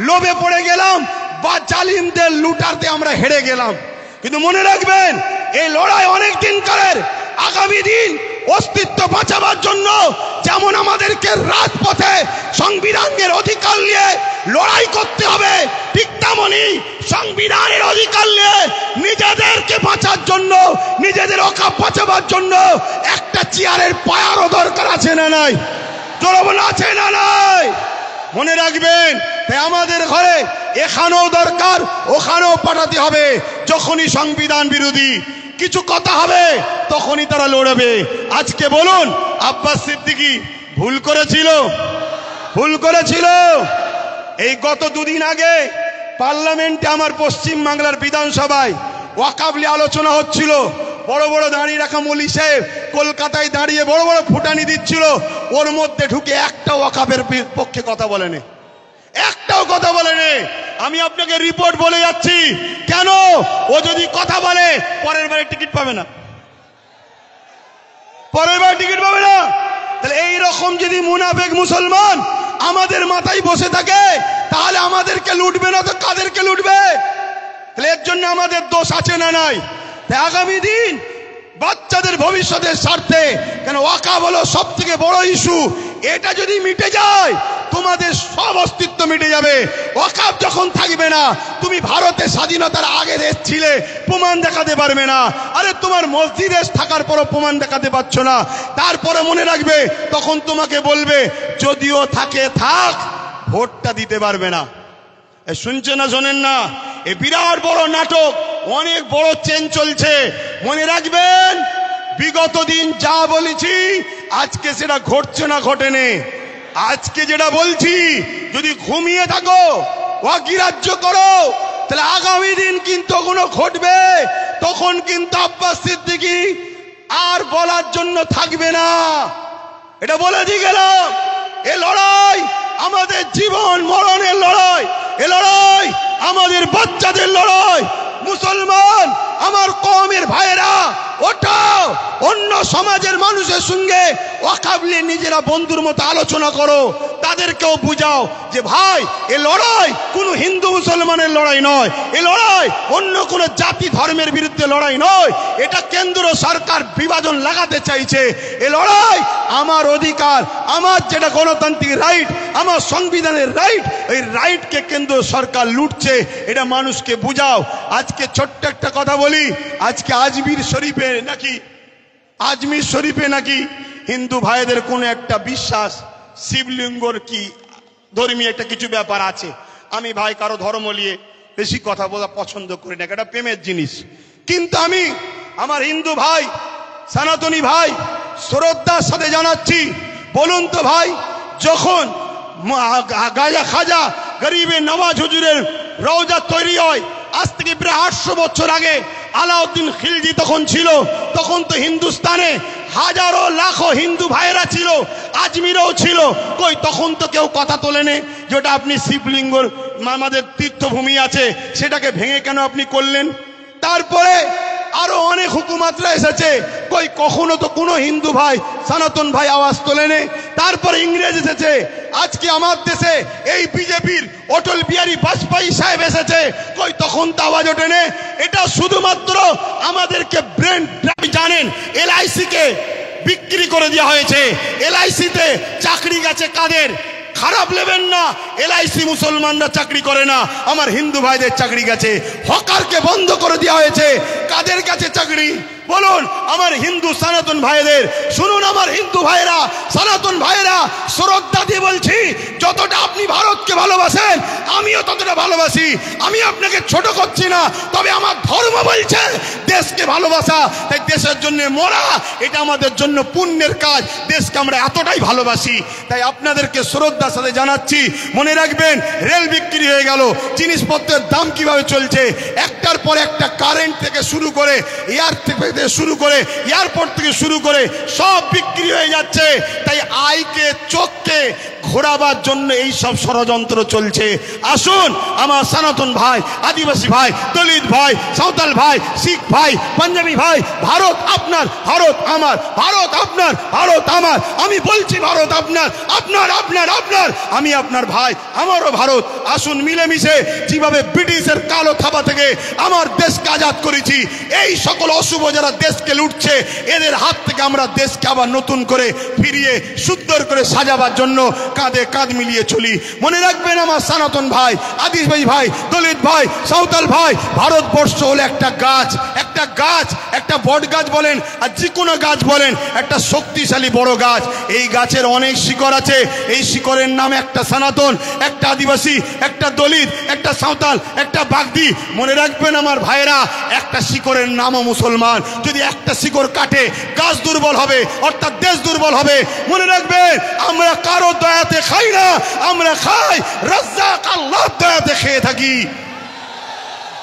লোভে পড়ে গেলাম বা জালিমদের লুটারতে আমরা হেরে গেলাম। কিন্তু মনে রাখবেন এই লড়াই অনেক দিন কালের। আগামী দিন অস্তিত্ব বাঁচাবার জন্য যেমন আমাদেরকে রাজপথে সংবিধানের অধিকার নিয়ে লড়াই করতে হবে, ঠিক তেমনি সংবিধানের অধিকার নিয়ে নিজেদেরকে বাঁচার জন্য, নিজেদের অকাপ বাঁচাবার জন্য একটা চেয়ারের পায়ারও দরকার আছে না নাই? জনগণ আছে না নাই? মনে রাখবেন তাই আমাদের ঘরে এখানেও দরকার, ওখানেও পাঠাতে হবে। যখনই সংবিধান বিরোধী কিছু কথা হবে তখনই তারা লড়বে। আজকে বলুন আব্বাস সিদ্দিকী ভুল করেছিল। এই গত দুদিন আগে পার্লামেন্টে আমার পশ্চিম বাংলার বিধানসভায় ওয়াকফ নিয়ে আলোচনা হচ্ছিল। বড় বড় দাঁড়িয়ে রাখা মৌলী সাহেব কলকাতায় দাঁড়িয়ে বড় বড় ফুটানি দিচ্ছিল, ওর মধ্যে ঢুকে একটা ওয়াকফের পক্ষে কথা বলেনি, একটাও কথা বলেনি। আমি আপনাকে রিপোর্ট বলে যাচ্ছি, কেন? ও যদি কথা বলে পরের বারে টিকিট পাবে না, তাহলে এইরকম যদি মুনাফিক মুসলমান আমাদের মাথায় বসে থাকে তাহলে আমাদেরকে লুটবে না তো কাদেরকে লুটবে? তাহলে এর জন্য আমাদের দোষ আছে না নাই? আগামী দিন বাচ্চাদের ভবিষ্যতের স্বার্থে, কেন ওয়াকফ হলো সব থেকে বড় ইস্যু, এটা যদি মিটে যায় তোমাদের সব অস্তিত্ব মিটে যাবে। ওয়াকফ যখন থাকবে না, তুমি ভারতের স্বাধীনতার আগে দেশ ছিলে, প্রমাণ দেখাতে পারবে না। আরে তোমার মসজিদে থাকার পরও প্রমাণ দেখাতে পারছো না, তারপরে মনে রাখবে তখন তোমাকে বলবে যদিও থাকে থাক, ভোটটা দিতে পারবে না। শুনছে না শোনেন না? এ বিরাট বড় নাটক, অনেক বড় চেন চলছে। মনে রাখবেন বিগত দিন যা বলেছি আজকে সেটা ঘটছে না ঘটেনি। আজকে যেটা বলছি যদি ঘুমিয়ে থাকো, অগ্রাহ্য করো, তাহলে আগামী দিন কিন্তু ওগুলো ঘটবে। তখন কিন্তু আব্বাস সিদ্দিকী আর বলার জন্য থাকবে না। এটা বলে দিয়ে গেলাম। এ লড়াই আমাদের জীবন মরণের লড়াই, এ লড়াই আমাদের বাচ্চাদের লড়াই। মুসলমান আমার কওমের ভাইয়েরা, ওটা অন্য সমাজের মানুষের সঙ্গে ওয়াকফ নিয়ে নিজেরা বন্ধুর মতো আলোচনা করো, তাদেরকেও বুঝাও যে ভাই এ লড়াই কোনো হিন্দু মুসলমানের লড়াই নয়, এ লড়াই অন্য কোনো জাতি ধর্মের বিরুদ্ধে লড়াই নয়। এটা কেন্দ্র সরকার বিভাজন লাগাতে চাইছে। এ লড়াই আমার অধিকার, আমার যেটা গণতান্ত্রিক রাইট, আমার সংবিধানের রাইট, এই রাইটকে কেন্দ্র সরকার লুটছে, এটা মানুষকে বুঝাও। আজকে ছোট্ট একটা কথা বলি, আজকে আজমির শরীফে নাকি হিন্দু ভাইদের কোন একটা বিশ্বাস শিবলিঙ্গর কি ধর্মীয় একটা কিছু ব্যাপার আছে। আমি ভাই কারো ধর্ম নিয়ে বেশি কথা বলা পছন্দ করি না, এটা প্রেমের জিনিস। কিন্তু আমি আমার হিন্দু ভাই সনাতনী ভাই শ্রদ্ধার সাথে জানাচ্ছি, বলুন তো ভাই, যখন খাজা গরিবে নওয়াজ হুজুরের রওজা তৈরি হয় আজ থেকে প্রায় 800 বছর আগে, আলাউদ্দিন খিলজি তখন ছিল, তখন তো হিন্দুস্তানে হাজারো লাখো হিন্দু ভাইয়েরা ছিল, আজমিরেও ছিল, কই তখন তো কেউ কথা তোলেনি যেটা আপনি শিবলিঙ্গর আমাদের তীর্থভূমি আছে সেটাকে ভেঙে কেন আপনি করলেন? তারপরে আরো অনেক হুকুমাতরা এসেছে, কই কখনো তো কোনো হিন্দু ভাই সনাতন ভাই আওয়াজ তোলেনি। তারপরে ইংরেজ এসেছে, আজকে আমার দেশে এই বিজেপির অটল বিহারী বাজপেয়ী সাহেব এসেছে, কই তখন তো আওয়াজ ওঠেনি। এটা শুধুমাত্র আমাদেরকে ব্রেন, জানেন LIC কে বিক্রি করে দেওয়া হয়েছে, LIC তে চাকরি গেছে কাদের? খারাপ নেবেন না, এলআইসি মুসলমানরা চাকরি করে না, আমার হিন্দু ভাইদের চাকরি গেছে। হকারকে বন্ধ করে দেওয়া হয়েছে, কাদের কাছে চাকরি বলুন? আমার হিন্দু সনাতন ভাইদের। শুনুন আমার হিন্দু ভাইরা, সনাতন ভাইরা, শ্রদ্ধা দিয়ে বলছি, যতটা আপনি ভারতকে ভালোবাসেন আমিও ততটা ভালোবাসি। আমি আপনাকে ছোট করছি না, তবে আমার ধর্ম বলছে দেশকে ভালোবাসা, তাই দেশের জন্য মরা এটা আমাদের জন্য পুণ্যের কাজ। দেশকে আমরা এতটাই ভালোবাসি, তাই আপনাদেরকে শ্রদ্ধার সাথে জানাচ্ছি, মনে রাখবেন রেল বিক্রি হয়ে গেল, জিনিসপত্রের দাম কিভাবে চলছে, একটার পর একটা, কারেন্ট থেকে শুরু করে এয়ারপোর্ট থেকে শুরু করে সব বিক্রি হয়ে যাচ্ছে। তাই আইকে চোখকে ঘোরাবার জন্য এই সব ষড়যন্ত্র চলছে। আসুন আমার সনাতন ভাই, আদিবাসী ভাই, দলিত ভাই, সাঁওতাল ভাই, শিখ ভাই, পাঞ্জাবি ভাই, ভারত আপনার, ভারত আমার, ভারত আপনার, ভারত আমার। আমি বলছি ভারত আপনার, আপনার আপনার আপনার, আমি আপনার ভাই, আমারও ভারত। আসুন মিলেমিশে যেভাবে ব্রিটিশের কালো থাবা থেকে আমার দেশকে আজাদ করেছি, এই সকল অশুভ যারা দেশকে লুটছে এদের হাত থেকে আমরা দেশকে আবার নতুন করে ফিরিয়ে সুন্দর করে সাজাবার জন্য কাঁধে কাঁধ মিলিয়ে চলি। মনে রাখবেন আমার সনাতন ভাই, আদিবাসী ভাই, দলিত ভাই, সাঁওতাল ভাই, ভারতবর্ষ হলো একটা গাছ, একটা গাছ, একটা বট গাছ বলেন আর যে কোনো গাছ বলেন, একটা শক্তিশালী বড় গাছ। এই গাছের অনেক শিকড় আছে, এই শিকড়ের নাম একটা সনাতন, একটা আদিবাসী, একটা দলিত, একটা সাঁওতাল, একটা বাগদি। মনে রাখবেন আমার ভাইরা, একটা শিকড়ের নামও মুসলমান। যদি একটা শিকড় কাটে গাছ দুর্বল হবে, অর্থাৎ দেশ দুর্বল হবে। মনে রাখবেন আমরা কারো দয়াতে খাই না, আমরা খাই রাজ্জাক আল্লাহর দয়াতে খেয়ে থাকি।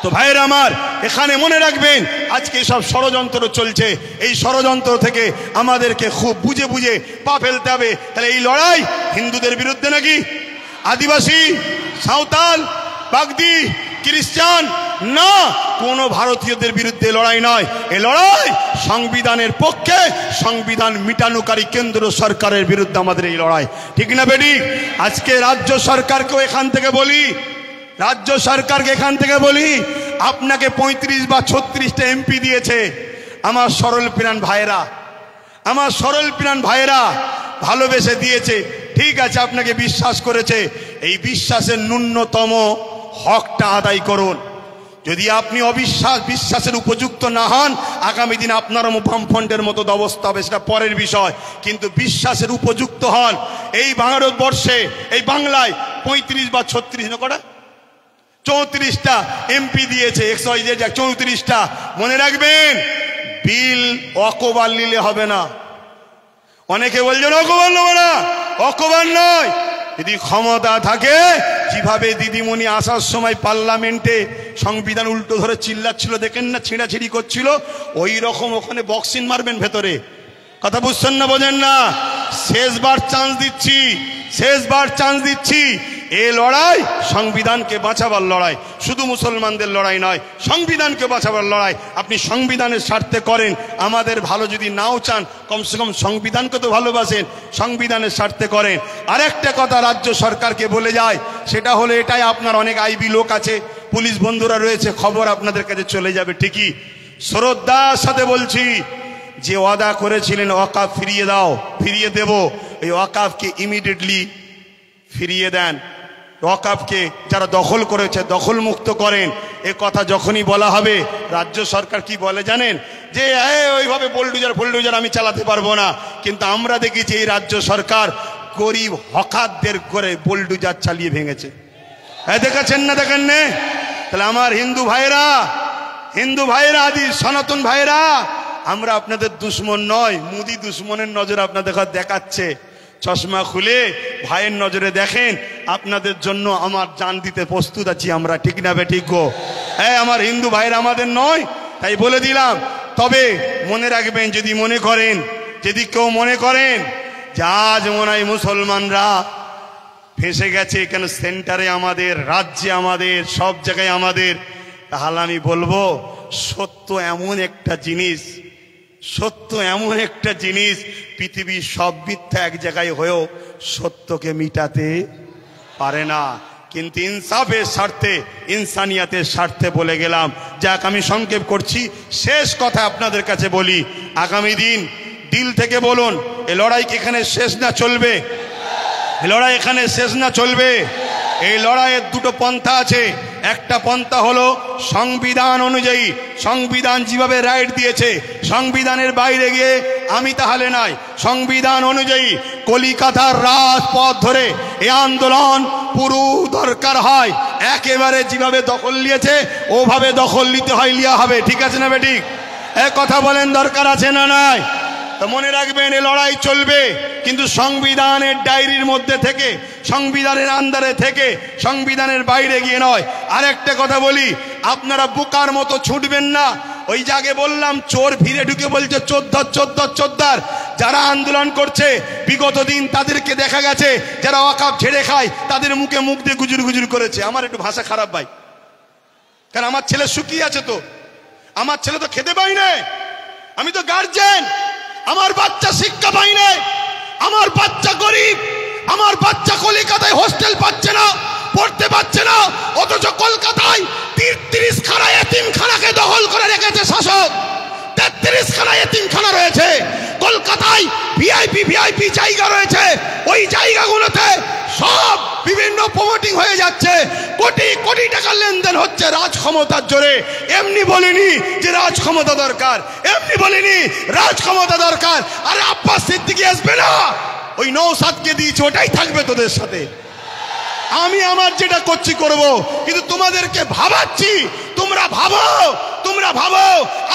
তো ভাইরা আমার, এখানে মনে রাখবেন আজকে সব ষড়যন্ত্র চলছে, এই ষড়যন্ত্র থেকে আমাদেরকে খুব বুঝে বুঝে পা ফেলতে হবে। তাহলে এই লড়াই হিন্দুদের বিরুদ্ধে নাকি, আদিবাসী, সাঁওতাল, বাগদি, খ্রিস্টান না, কোন ভারতীয়দের বিরুদ্ধে লড়াই নয়। এই লড়াই সংবিধানের পক্ষে, সংবিধান মিটানোকারী কেন্দ্র সরকারের বিরুদ্ধে আমাদের এই লড়াই, ঠিক না বেটি? আজকে রাজ্য সরকারকেও এখান থেকে বলি, রাজ্য সরকারকে এখান থেকে বলি, আপনাকে 35 বা 36টা এমপি দিয়েছে আমার সরল প্রাণ ভাইরা, আমার সরল প্রাণ ভাইরা ভালোবেসে দিয়েছে, ঠিক আছে, আপনাকে বিশ্বাস করেছে। এই বিশ্বাসের ন্যূনতম হকটা আদায় করুন। যদি আপনি বিশ্বাসের উপযুক্ত না হন, আগামী দিন আপনারও বামফ্রন্টের মতো অবস্থা হবে, সেটা পরের বিষয়। কিন্তু বিশ্বাসের উপযুক্ত হন। এই ভারতবর্ষে, এই বাংলায় 35 বা 36 না কটা 34টা এমপি দিয়েছে, 34টা। মনে রাখবেন বিল অকবার নিলে হবে না। অনেকে বলছেন অকবার নেব না, অকবার নয়। যদি ক্ষমতা থাকে, যেভাবে দিদিমণি আসার সময় পার্লামেন্টে সংবিধান উল্টো ধরে চিল্লাচ্ছিল, দেখেন না, ছিঁড়াছিঁড়ি করছিল, ওই রকম ওখানে বক্সিং মারবেন ভেতরে। কথা বুঝছেন না, বোঝেন না? শেষবার চান্স দিচ্ছি, শেষবার চান্স দিচ্ছি। এই লড়াই সংবিধানকে বাঁচাবার লড়াই, শুধু মুসলমানদের লড়াই নয়, সংবিধানকে বাঁচাবার লড়াই। আপনি সংবিধানের স্বার্থে করেন, আমাদের ভালো যদি নাও চান, কমসে কম সংবিধানকে তো ভালোবাসেন, সংবিধানের স্বার্থে করেন। আরেকটা কথা রাজ্য সরকারকে বলে যায়, সেটা হলো এটাই, আপনার অনেক আইবি লোক আছে, পুলিশ বন্ধুরা রয়েছে, খবর আপনাদের কাছে চলে যাবে ঠিকই। শ্রদ্ধার সাথে বলছি, যে ওয়াদা করেছিলেন ওয়াকাফ ফিরিয়ে দাও, ফিরিয়ে দেব, এই ওয়াকাফকে ইমিডিয়েটলি ফিরিয়ে দেন। ওয়াকাফকে যারা দখল করেছে দখল মুক্ত করেন। এ কথা যখনই বলা হবে, রাজ্য সরকার কি বলে জানেন? যে ওইভাবে বুলডোজার আমি চালাতে পারবো না। কিন্তু আমরা দেখেছি এই রাজ্য সরকার গরিব হকারদের করে বুলডোজার চালিয়ে ভেঙেছে। দেখেছেন না, দেখেন না? তাহলে আমার হিন্দু ভাইরা, হিন্দু ভাইরা, আদি সনাতন ভাইরা, আমরা আপনাদের দুশ্মন নয়। মোদি দুশ্মনের নজর আপনাদের দেখাচ্ছে। চশমা খুলে ভাইয়ের নজরে দেখেন, আপনাদের জন্য আমার জান দিতে প্রস্তুত আছি আমরা, ঠিক না বেঠিক গো? হ্যাঁ, আমার হিন্দু ভাইরা আমাদের নয়, তাই বলে দিলাম। তবে মনে রাখবেন, যদি মনে করেন, যদি কেউ মনে করেন যে আজ মনে হয় মুসলমানরা ফেঁসে গেছে, কেন সেন্টারে আমাদের, রাজ্যে আমাদের, সব জায়গায় আমাদের, তাহলে আমি বলবো সত্য এমন একটা জিনিস, সত্য এমন একটা জিনিস, পৃথিবীর সব মিথ্যা এক জায়গায় হয়েও সত্যকে মিটাতে পারে না। কিন্তু ইনসাফের স্বার্থে, ইনসানিয়াতের স্বার্থে বলে গেলাম। যাক, আমি সংক্ষেপ করছি, শেষ কথা আপনাদের কাছে বলি, আগামী দিন দিল থেকে বলুন, এ লড়াই কি এখানে শেষ না চলবে? লড়াই এখানে শেষ না, চলবে। এই লড়াইয়ের দুটো পন্থা আছে। একটা পন্থা হলো সংবিধান অনুযায়ী, সংবিধান যেভাবে রাইট দিয়েছে সংবিধানের বাইরে গিয়ে আমি তাহলে নাই। সংবিধান অনুযায়ী কলিকাতার রাজপথ ধরে এই আন্দোলন পুরো দরকার হয় একেবারে যেভাবে দখল নিয়েছে ওভাবে দখল নিতে হয়, লিয়া হবে। ঠিক আছে না বেঠিক? এক কথা বলেন, দরকার আছে না নাই? তো মনে রাখবেন এই লড়াই চলবে, কিন্তু সংবিধানের ডায়েরির মধ্যে থেকে, সংবিধানের আন্ডারে থেকে, সংবিধানের বাইরে গিয়ে নয়। আর একটা কথা বলি, আপনারা বোকার মতো ছুটবেন না। ওই জায়গায় বললাম চোর ভিড়ে ঢুকে বলছে চোদ্দার চোদ্দার চোদ্দার। যারা আন্দোলন করছে বিগত দিন তাদেরকে দেখা গেছে যারা ওয়াকাফ ঝেড়ে খায় তাদের মুখে মুখ দিয়ে গুজুর গুজুর করেছে। আমার একটু ভাষা খারাপ ভাই, কারণ আমার ছেলে শুকিয়ে আছে, তো আমার ছেলে তো খেতে পাই না, আমি তো গার্জেন, আমার বাচ্চা শিক্ষা পাই না, আমার বাচ্চা গরিব, আমার বাচ্চা কলকাতায় হোস্টেল পাচ্ছে না, পড়তে পারছে না, অথচ কলকাতায় 33 খানা এতিমখানাকে দখল করে রেখেছে শাসক। 33 খানা এতিমখানা রয়েছে কলকাতায়, ভিআইপি জায়গা রয়েছে, ওই জায়গাগুলোতে সব বিভিন্ন প্রমোটিং হয়ে যাচ্ছে, কোটি কোটি টাকার লেনদেন হচ্ছে রাজ ক্ষমতার জোরে। এমনি বলিনি যে রাজ ক্ষমতা দরকার, এমনি বলিনি রাজ ক্ষমতা দরকার। আরে আব্বাস সিদ্দিকী আসবে না, ওই নওশাদকে দিয়েছে, ওটাই থাকবে তোদের সাথে। আমি আমার যেটা করছি করব, কিন্তু তোমাদেরকে ভাবাচ্ছি, তোমরা ভাবো, তোমরা ভাবো।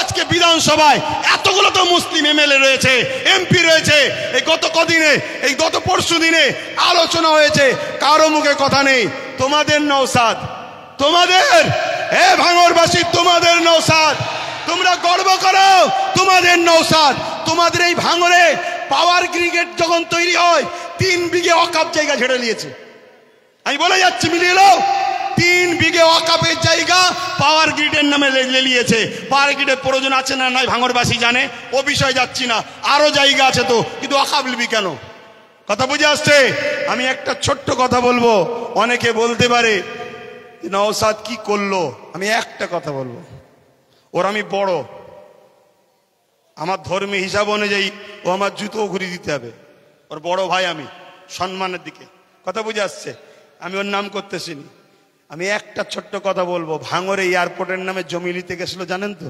আজকে বিধানসভায় এতগুলো তো মুসলিম এমএলএ রয়েছে, এমপি রয়েছে। এই গত কদিনে, এই গত পরশু দিনে আলোচনা হয়েছে, কারো মুখে কথা নেই। তোমাদের নওশাদ, তোমাদের ভাঙড়বাসী, তোমাদের নওশাদ, তোমরা গর্ব করো, তোমাদের নওশাদ। তোমাদের এই ভাঙড়ে পাওয়ার গ্রিগেড যখন তৈরি হয় 3 বিঘে ওয়াকাফ জায়গা ছেড়ে নিয়েছে। আমি বলে যাচ্ছি, মিলিয়ে নাও, 3 বিঘে ওয়াকাফের জায়গা পাওয়ার গ্রিডের নামে নিয়েছে। পাওয়ার গ্রিডের প্রয়োজন আছে না নাই ভাঙড়বাসী জানে, ও বিষয় যাচ্ছি না। আরো জায়গা আছে তো, কিন্তু ওয়াকাফ নিবি কেন? কথা বুঝে আসছে? আমি একটা ছোট্ট কথা বলবো। অনেকে বলতে পারে নওশাদ কি করলো, আমি একটা কথা বলবো, ওর আমি বড়, আমার ধর্মীয় হিসাব অনুযায়ী ও আমার জুতো ঘুরিয়ে দিতে হবে, ওর বড় ভাই আমি, সম্মানের দিকে। কথা বুঝে আসছে? আমি ওর নাম করতেছিনি। আমি একটা ছোট্ট কথা বলবো, ভাঙড়ে এয়ারপোর্টের নামে জমি নিতে গেছিল, জানেন তো?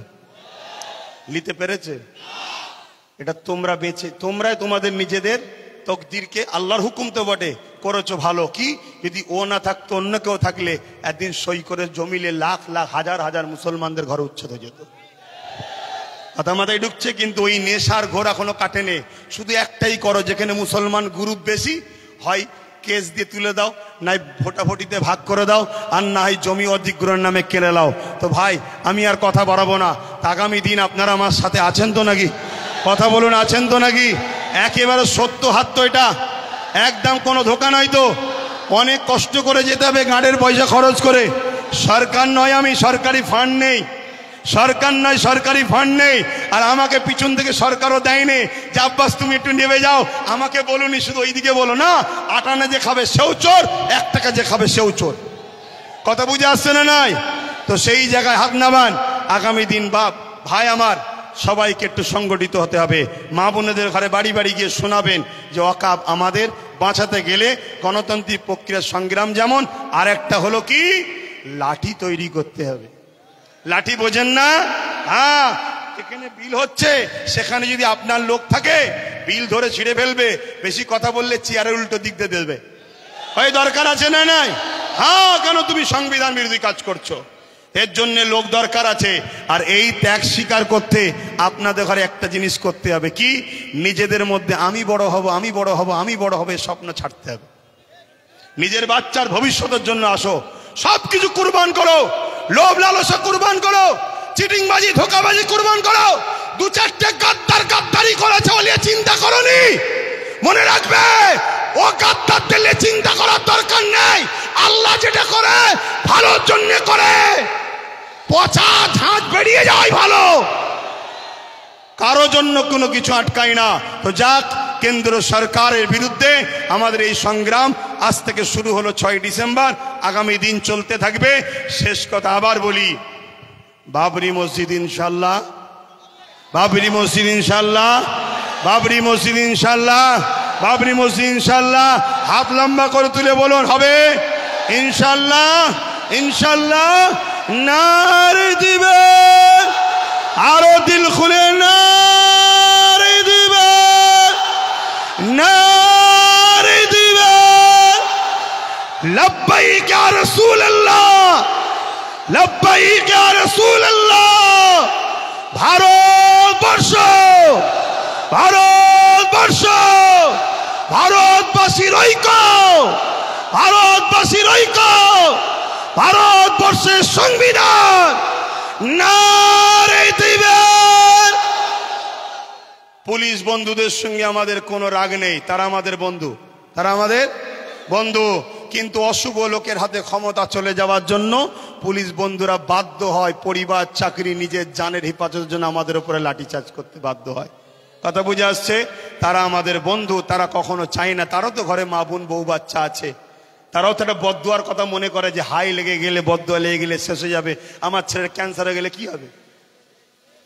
নিতে পেরেছে? এটা তোমরা বেঁচে, তোমরাই তোমাদের নিজেদের তকদিরকে, আল্লাহর হুকুম তো বটে, করেছো ভালো। কি যদি ও না থাকতো, অন্য কেউ থাকলে একদিন সই করে জমিলে লাখ লাখ হাজার হাজার মুসলমানদের ঘরে উচ্ছেদ হয়ে যেত। কথা মাথায় ঢুকছে? কিন্তু ওই নেশার ঘোর এখনো কাটেনি। শুধু একটাই করো, যেখানে মুসলমান গ্রুপ বেশি হয় কেস দিয়ে তুলে দাও, নাই ভোটাভুটিতে ভাগ করে দাও, আর না হয় জমি অধিগ্রহণের নামে কেড়ে নাও। তো ভাই আমি আর কথা বাড়াবো না। আগামী দিন আপনারা আমার সাথে আছেন তো নাকি? কথা বলুন, আছেন তো নাকি? একেবারে সত্য হাত তো, এটা একদম কোনো ধোকা নয় তো। অনেক কষ্ট করে যেতে হবে, গাড়ির পয়সা খরচ করে। সরকার নয়, আমি সরকারি ফান্ড নেই, সরকার নয়, সরকারি ফান্ড নেই। আর আমাকে পিছন থেকে সরকারও দেয়নি যে আব্বাস তুমি একটু নেমে যাও। আমাকে বলুনি, শুধু ওইদিকে বলো না, 8 আনা যে খাবে সেও চোর, 1 টাকা যে খাবে সেও চোর। কথা বুঝে আসছে না নাই? তো সেই জায়গায় হাত নামান। আগামী দিন বাপ ভাই আমার সবাইকে একটু সংগঠিত হতে হবে। মা বোনেদের ঘরে বাড়ি বাড়ি গিয়ে শোনাবেন যে ওয়াকাফ আমাদের বাঁচাতে গেলে গণতান্ত্রিক প্রক্রিয়ার সংগ্রাম যেমন, আর একটা হলো কি, লাঠি তৈরি করতে হবে। লাঠি বোঝেন না? হ্যাঁ, যেখানে বিল হচ্ছে সেখানে যদি আপনার লোক থাকে বিল ধরে ছিঁড়ে ফেলবে। বেশি কথা বললে চেয়ারের উল্টো দিক দিয়ে দেবে। ওই দরকার আছে না নাই? হ্যাঁ, কেন তুমি সংবিধান বিরোধী কাজ করছো? এর জন্য লোক দরকার আছে। আর এই ত্যাগ স্বীকার করতে আপনাদের ঘরে একটা জিনিস করতে হবে, কি? নিজেদের মধ্যে আমি বড় হব, আমি বড় হব, আমি বড় হবে স্বপ্ন ছাড়তে হবে। নিজের বাচ্চার ভবিষ্যতের জন্য আসো, সবকিছু কুরবান করো। লোভ লালসা কুরবান করো, চিটিংবাজি ধোকাবাজি কুরবান করো। 2-4টে গাদ্দারি করেছে বলে চিন্তা করনি। মনে রাখবে, ও গাদ্দারদের নিয়ে চিন্তা করার দরকার নেই। আল্লাহ যেটা করে ভালোর জন্য করে, পচা ঝাঁজ বেরিয়ে যায় ভালো, কারো জন্য কোনো কিছু আটকায় না। তো যাক, কেন্দ্র সরকারের বিরুদ্ধে আমাদের এই সংগ্রাম আজ থেকে শুরু হলো 6 ডিসেম্বর, আগামী দিন চলতে থাকবে। শেষ কথা আবার বলি, বাবরি মসজিদ ইনশাল্লাহ, বাবরি মসজিদ ইনশাল্লাহ, বাবরি মসজিদ ইনশাল্লাহ। বাবরি মসজিদ ইনশাল্লাহ। হাত লম্বা করে তুলে বলুন হবে ইনশাল্লাহ, ইনশাল্লাহ। নারে দিবে, আরো দিল খুলে নারে দিবে, নারে দিবে। লব্বাইক ইয়া রাসূলুল্লাহ, লব্বাইক ইয়া রাসূলুল্লাহ। ভারতবর্ষ, ভারতবর্ষ, ভারতবাসীর ঐক্য, ভারতবাসীর ঐক্য, ভারতবর্ষের সংবিধান নারে দিবেন। পুলিশ বন্ধুদের সঙ্গে আমাদের কোনো রাগ নেই, তারা আমাদের বন্ধু, তারা আমাদের বন্ধু। কিন্তু অশুভ লোকের হাতে ক্ষমতা চলে যাওয়ার জন্য পুলিশ বন্ধুরা বাধ্য হয় পরিবার, চাকরি, নিজের জানের হেফাজতের জন্য আমাদের উপরে লাঠিচার্জ করতে বাধ্য হয়। কথা বুঝে আসছে? তারা আমাদের বন্ধু, তারা কখনো চায় না, তারও তো ঘরে মা বোন বউ বাচ্চা আছে, তারাও তো একটা বদদুয়ার কথা মনে করে যে হাই লেগে গেলে, বদদুয়া লেগে গেলে শেষ হয়ে যাবে, আমার ছেলের ক্যান্সার হয়ে গেলে কি হবে।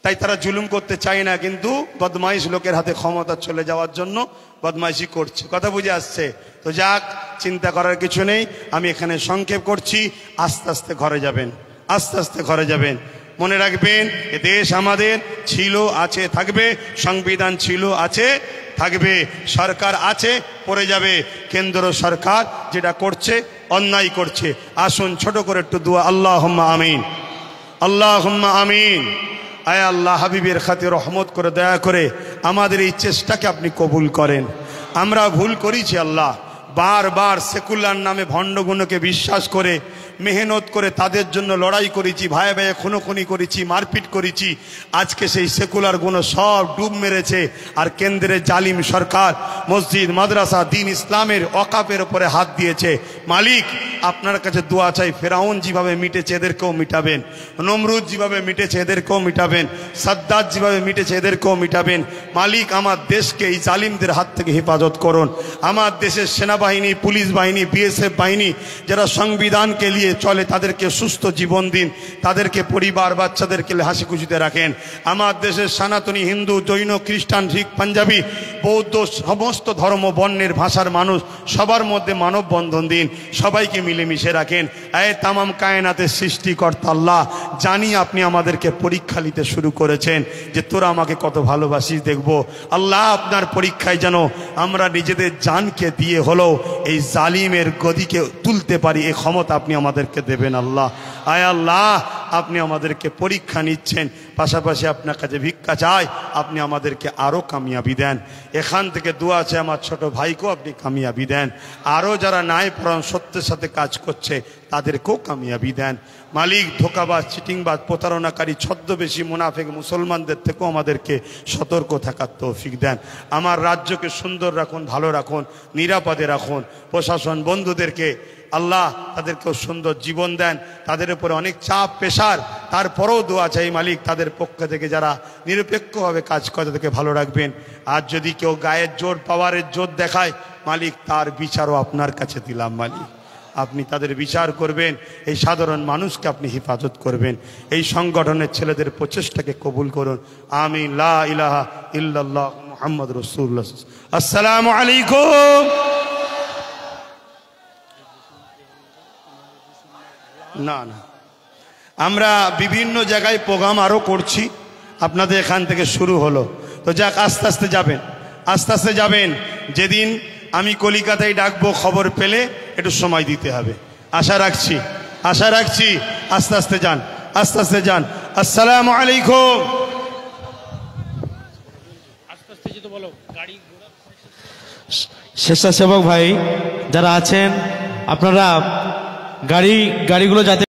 তাই তারা জুলুম করতে চায় না, কিন্তু বদমাইশ লোকের হাতে ক্ষমতা চলে যাওয়ার জন্য বদমাইশি করছে। কথা বুঝে আসছে? তো যাক, চিন্তা করার কিছু নেই। আমি এখানে সংক্ষেপ করছি, আস্তে আস্তে ঘরে যাবেন, আস্তে আস্তে ঘরে যাবেন। মনে রাখবেন, এ দেশ আমাদের ছিল, আছে, থাকবে। সংবিধান ছিল, আছে, থাকবে। সরকার আছে, পড়ে যাবে। কেন্দ্র সরকার যেটা করছে অন্যায় করছে। আসুন ছোট করে একটু দোয়া, আল্লাহুম্মা আমিন, আল্লাহুম্মা আমিন। আয় আল্লাহ, হাবিবের খাতির রহমত করে, দয়া করে আমাদের এই চেষ্টাকে আপনি কবুল করেন। আমরা ভুল করেছি আল্লাহ, বারবার সেকুলার নামে ভণ্ডগুলোকে বিশ্বাস করে, মেহনত করে তাদের জন্য লড়াই করেছি, ভাই ভাই খুনোখুনি করেছি, মারপিট করেছি। আজকে সেই সেকুলার গুলো সব ডুব মেরেছে। আর কেন্দ্রের জালিম সরকার মসজিদ, মাদ্রাসা, দিন ইসলামের ওয়াকাফের উপরে হাত দিয়েছে। মালিক, আপনার কাছে দোয়া চাই, ফেরাউন যেভাবে মিটেছে এদেরকেও মিটাবেন, নমরুদ যেভাবে মিটেছে এদেরকেও মিটাবেন, সাদ্দাত যেভাবে মিটেছে এদেরকেও মিটাবেন। মালিক, আমার দেশকে এই জালিমদের হাত থেকে হেফাজত করুন। আমার দেশের সেনাবাহিনী, পুলিশ বাহিনী, বিএসএফ বাহিনী যারা সংবিধানকে নিয়ে চলে, তাদেরকে সুস্থ জীবন দিন, তাদেরকে পরিবার, বাচ্চাদেরকে হাসি খুশিতে রাখেন। আমার দেশের সনাতনী, হিন্দু, জৈন, খ্রিস্টান, শিখ, পাঞ্জাবি, বৌদ্ধ, সমস্ত ধর্ম, বর্ণের, ভাষার মানুষ সবার মধ্যে মানব বন্ধন দিন, সবাইকে মিলেমিশে রাখেন। এ তামাম কায়নাতের সৃষ্টিকর্তা আল্লাহ, জানি আপনি আমাদেরকে পরীক্ষা নিতে শুরু করেছেন যে তোরা আমাকে কত ভালোবাসিস দেখবো। আল্লাহ, আপনার পরীক্ষায় যেন আমরা নিজেদের জানকে দিয়ে হলেও এই জালিমের গদিকে তুলতে পারি, এই ক্ষমতা আপনি আমাদেরকে দেবেন আল্লাহ। আয় আল্লাহ, আপনি আমাদেরকে পরীক্ষা নিচ্ছেন, পাশাপাশি আপনার কাছে ভিক্ষা চাই, আপনি আমাদেরকে আরও কামিয়াবি দেন। এখান থেকে দোয়া আছে আমার ছোট ভাইকেও আপনি কামিয়াবি দেন। আরও যারা ন্যায় পরায়ণ সত্যের সাথে কাজ করছে তাদেরকেও কামিয়াবি দেন। মালিক, ধোকাবাজ, চিটিংবাজ, প্রতারণাকারী, ছদ্মবেশী, মুনাফিক মুসলমানদের থেকেও আমাদেরকে সতর্ক থাকার তৌফিক দেন। আমার রাজ্যকে সুন্দর রাখুন, ভালো রাখুন, নিরাপদে রাখুন। প্রশাসন বন্ধুদেরকে আল্লাহ তাদেরকেও সুন্দর জীবন দেন। তাদের উপরে অনেক চাপ, প্রেশার, তারপরেও দোয়া চাই মালিক, তাদের পক্ষ থেকে যারা নিরপেক্ষভাবে কাজ করে তাদেরকে ভালো রাখবেন। আর যদি কেউ গায়ের জোর, পাওয়ারের জোর দেখায় মালিক, তার বিচারও আপনার কাছে দিলাম মালিক, আপনি তাদের বিচার করবেন। এই সাধারণ মানুষকে আপনি হেফাজত করবেন। এই সংগঠনের ছেলেদের প্রচেষ্টাকে কবুল করুন। আমিন। লা ইলাহা ইল্লাল্লাহ মুহাম্মদ রাসূলুল্লাহ। আসসালামু আলাইকুম। না না, আমরা বিভিন্ন জায়গায় প্রোগ্রাম আরও করছি, আপনাদের এখান থেকে শুরু হলো। তো যাক, আস্তে আস্তে যাবেন, আস্তে আস্তে যাবেন। যেদিন আমি কলিকাতায় ডাকবো, খবর পেলে একটু সময় দিতে হবে। আশা রাখছি, আশা রাখছি। আস্তে আস্তে যান, আস্তে আস্তে যান। আসসালামু আলাইকুম। স্বেচ্ছাসেবক ভাই যারা আছেন, আপনারা গাড়িগুলো যাতে